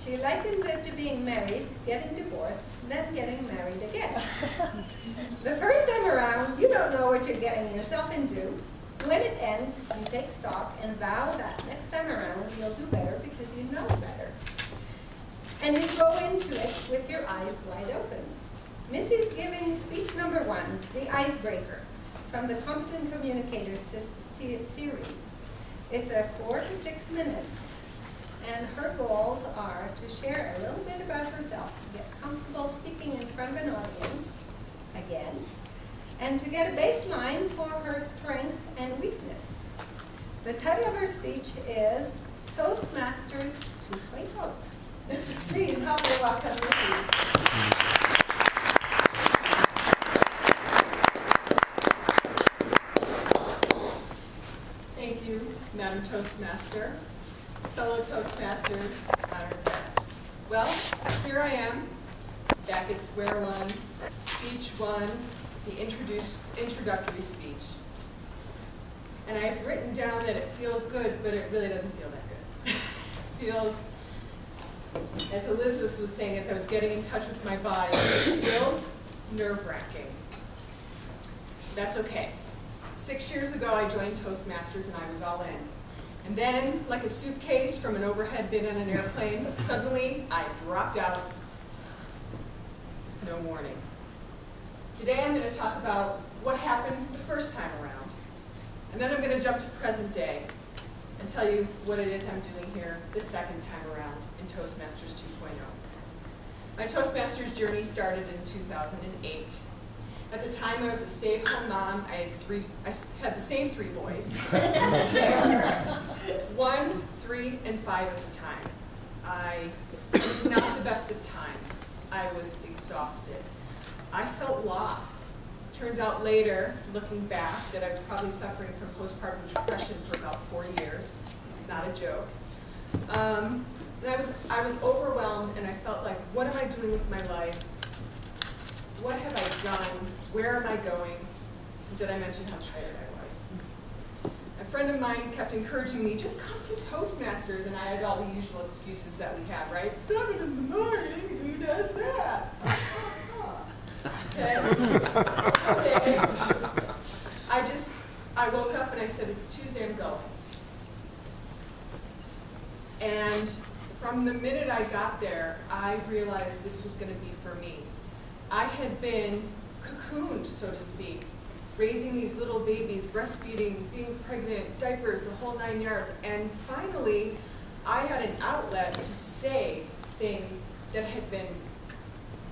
She likens it to being married, getting divorced, then getting married again. The first time around, you don't know what you're getting yourself into. When it ends, you take stock and vow that next time around you'll do better because you know better. And you go into it with your eyes wide open. Missy's giving speech number 1, the Icebreaker, from the Competent Communicators series. It's a 4 to 6 minutes, and her goals are to share a little bit about herself, to get comfortable speaking in front of an audience, again, and to get a baseline for her strength and weakness. The title of her speech is Toastmasters 2.0. Please help me welcome Missy. Thank you, Madam Toastmaster, fellow Toastmasters, honored guests. Well, here I am, back at square one, speech 1, the introductory speech. And I've written down that it feels good, but it really doesn't feel that good. It feels, as Elizabeth was saying, as I was getting in touch with my body, it feels nerve-wracking. That's okay. 6 years ago, I joined Toastmasters, and I was all in. And then, like a suitcase from an overhead bin on an airplane, suddenly I dropped out. No warning. Today, I'm going to talk about what happened the first time around. And then I'm going to jump to present day and tell you what it is I'm doing here the second time around in Toastmasters 2.0. My Toastmasters journey started in 2008. At the time, I was a stay-at-home mom. I had the same 3 boys. 1, 3, and 5 at the time. It was not the best of times. I was exhausted. I felt lost. Turns out later, looking back, that I was probably suffering from postpartum depression for about 4 years. Not a joke. And I was overwhelmed, and I felt like, what am I doing with my life? What have I done? Where am I going? Did I mention how tired I was? A friend of mine kept encouraging me, just come to Toastmasters, and I had all the usual excuses that we have, right? 7 in the morning, who does that? Okay. Okay. I woke up and I said, it's Tuesday, I'm going. And from the minute I got there, I realized this was going to be for me. I had been cocooned, so to speak, raising these little babies, breastfeeding, being pregnant, diapers, the whole 9 yards. And finally, I had an outlet to say things that had been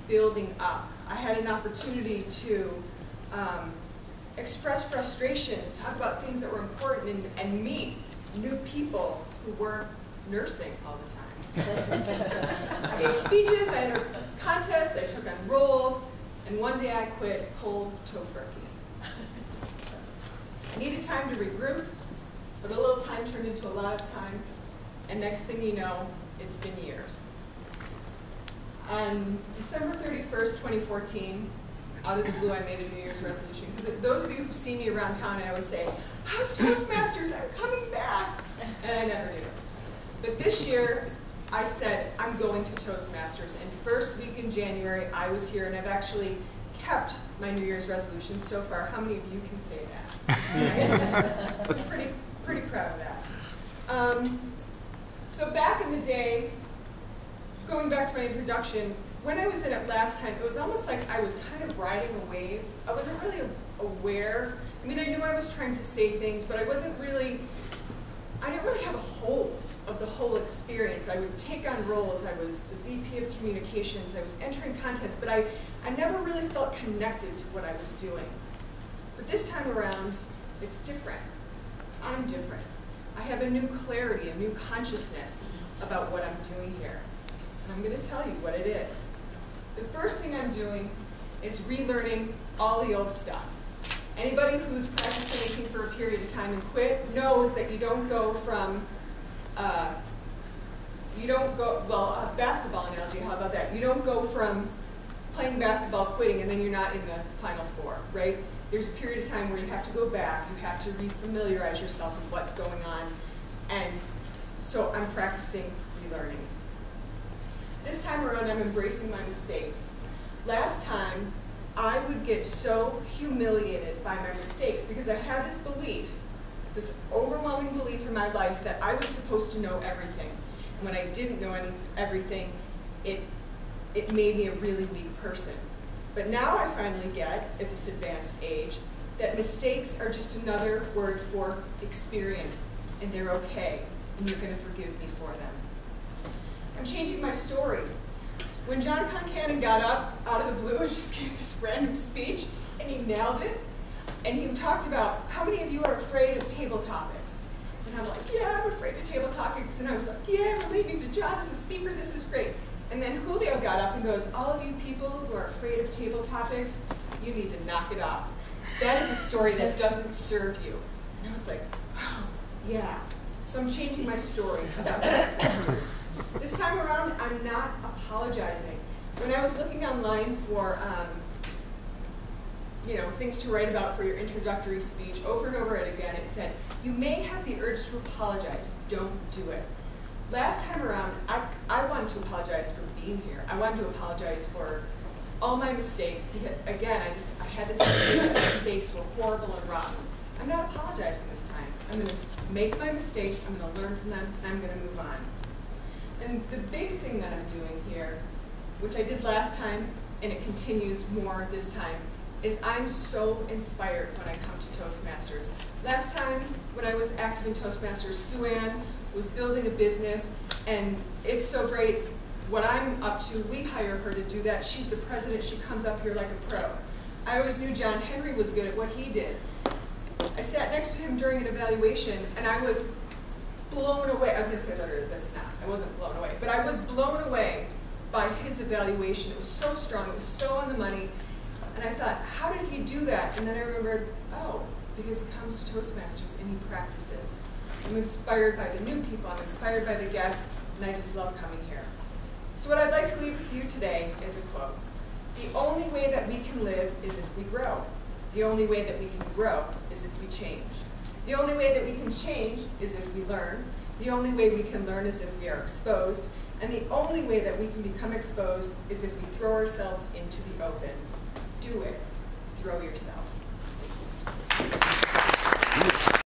building up. I had an opportunity to express frustrations, talk about things that were important, and meet new people who weren't nursing all the time. I gave speeches, I entered contests, I took on roles, and one day I quit cold tofurkey. I needed time to regroup, but a little time turned into a lot of time, and next thing you know, it's been years. On December 31st, 2014, out of the blue, I made a New Year's resolution. Because those of you who've seen me around town, I always say, how's Toastmasters? I'm coming back. And I never do. But this year, I said, I'm going to Toastmasters. And first week in January, I was here, and I've actually kept my New Year's resolution so far. How many of you can say that? I'm pretty proud of that. So back in the day, going back to my introduction, when I was in it last time, it was almost like I was kind of riding a wave. I wasn't really aware. I mean, I knew I was trying to say things, but I didn't really have a hold of the whole experience. I would take on roles. I was the VP of Communications. I was entering contests, but I never really felt connected to what I was doing. But this time around, it's different. I'm different. I have a new clarity, a new consciousness about what I'm doing here. And I'm going to tell you what it is. The first thing I'm doing is relearning all the old stuff. Anybody who's practiced anything for a period of time and quit knows that you don't go from, basketball analogy, how about that? You don't go from playing basketball, quitting, and then you're not in the Final Four, right? There's a period of time where you have to go back, you have to refamiliarize yourself with what's going on, and so I'm practicing relearning. time around, I'm embracing my mistakes. Last time, I would get so humiliated by my mistakes because I had this belief, this overwhelming belief in my life that I was supposed to know everything. And when I didn't know everything, it made me a really weak person. But now I finally get, at this advanced age, that mistakes are just another word for experience, and they're okay, and you're going to forgive me for them. I'm changing my story. When John Concannon got up out of the blue and just gave this random speech, and he nailed it, and he talked about, how many of you are afraid of table topics? And I'm like, yeah, I'm afraid of table topics. And I was like, yeah, I'm leaving to John as a speaker, this is great. And then Julio got up and goes, all of you people who are afraid of table topics, you need to knock it off. That is a story that doesn't serve you. And I was like, oh, yeah. So I'm changing my story about Toastmasters. This time around, I'm not apologizing. When I was looking online for things to write about for your introductory speech, over and over again, it said, you may have the urge to apologize. Don't do it. Last time around, I wanted to apologize for being here. I wanted to apologize for all my mistakes. Because, again, I had this idea that mistakes were horrible and rotten. I'm not apologizing this time. I'm going to make my mistakes, I'm going to learn from them, and I'm going to move on. And the big thing that I'm doing here, which I did last time, and it continues more this time, is I'm so inspired when I come to Toastmasters. Last time, when I was active in Toastmasters, Sue Ann was building a business, and it's so great. What I'm up to, we hire her to do that. She's the president. She comes up here like a pro. I always knew John Henry was good at what he did. I sat next to him during an evaluation, and I was blown away. I was going to say literally, but it's not. I wasn't blown away. But I was blown away by his evaluation. It was so strong. It was so on the money. And I thought, how did he do that? And then I remembered, oh, because he comes to Toastmasters and he practices. I'm inspired by the new people. I'm inspired by the guests. And I just love coming here. So what I'd like to leave with you today is a quote. The only way that we can live is if we grow. The only way that we can grow is if we change. The only way that we can change is if we learn. The only way we can learn is if we are exposed. And the only way that we can become exposed is if we throw ourselves into the open. Do it. Throw yourself.